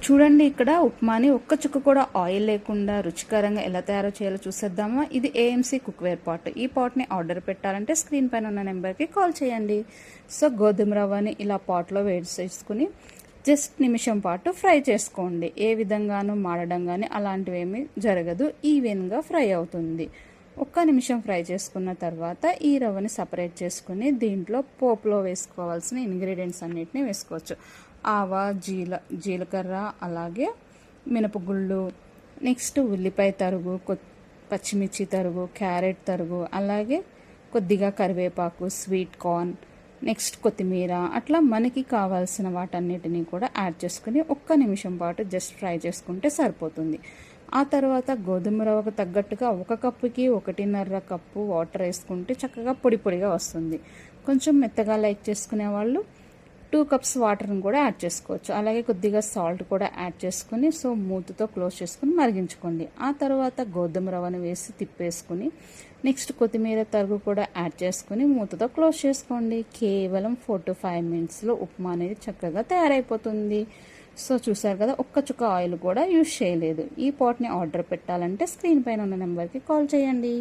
చూడండి, ఇక్కడ ఉప్మాని ఒక్క చుక్క కూడా ఆయిల్ లేకుండా రుచికరంగా ఎలా తయారు చేయాలో చూసేద్దామా. ఇది ఏఎంసీ కుక్వేర్ పాట్. ఈ పాట్ని ఆర్డర్ పెట్టాలంటే స్క్రీన్ పైన ఉన్న నెంబర్కి కాల్ చేయండి. సో గోధుమ రవ్వని ఇలా పాట్లో వేడి చేసుకుని జస్ట్ నిమిషం పాటు ఫ్రై చేసుకోండి. ఏ విధంగానూ మాడడం కానీ అలాంటివి ఏమీ జరగదు, ఈవెన్గా ఫ్రై అవుతుంది. ఒక్క నిమిషం ఫ్రై చేసుకున్న తర్వాత ఈ రవ్వని సపరేట్ చేసుకుని దీంట్లో పోపులో వేసుకోవాల్సిన ఇంగ్రీడియంట్స్ అన్నిటిని వేసుకోవచ్చు. ఆవా, జీలకర్ర, అలాగే మినపగుళ్ళు, నెక్స్ట్ ఉల్లిపాయ తరుగు, పచ్చిమిర్చి తరుగు, క్యారెట్ తరుగు, అలాగే కొద్దిగా కరివేపాకు, స్వీట్ కార్న్, నెక్స్ట్ కొత్తిమీర, అట్లా మనకి కావాల్సిన వాటన్నిటిని కూడా యాడ్ చేసుకుని ఒక్క నిమిషం పాటు జస్ట్ ఫ్రై చేసుకుంటే సరిపోతుంది. ఆ తర్వాత గోధుమ రవ్వకు తగ్గట్టుగా 1 కప్పుకి 1.5 కప్పు వాటర్ వేసుకుంటే చక్కగా పొడి పొడిగా వస్తుంది. కొంచెం మెత్తగా లైక్ చేసుకునే వాళ్ళు 2 కప్స్ వాటర్ని కూడా యాడ్ చేసుకోవచ్చు. అలాగే కొద్దిగా సాల్ట్ కూడా యాడ్ చేసుకుని సో మూతతో క్లోజ్ చేసుకుని మరిగించుకోండి. ఆ తర్వాత గోధుమ రవ్వను వేసి తిప్పేసుకుని నెక్స్ట్ కొత్తిమీర తరుగు కూడా యాడ్ చేసుకుని మూతతో క్లోజ్ చేసుకోండి. కేవలం 4 to 5 మినిట్స్లో ఉప్మా అనేది చక్కగా తయారైపోతుంది. సో చూసారు కదా, ఒక్క చుక్క ఆయిల్ కూడా యూజ్ చేయలేదు. ఈ పాట్ని ఆర్డర్ పెట్టాలంటే స్క్రీన్ పైన ఉన్న నెంబర్కి కాల్ చేయండి.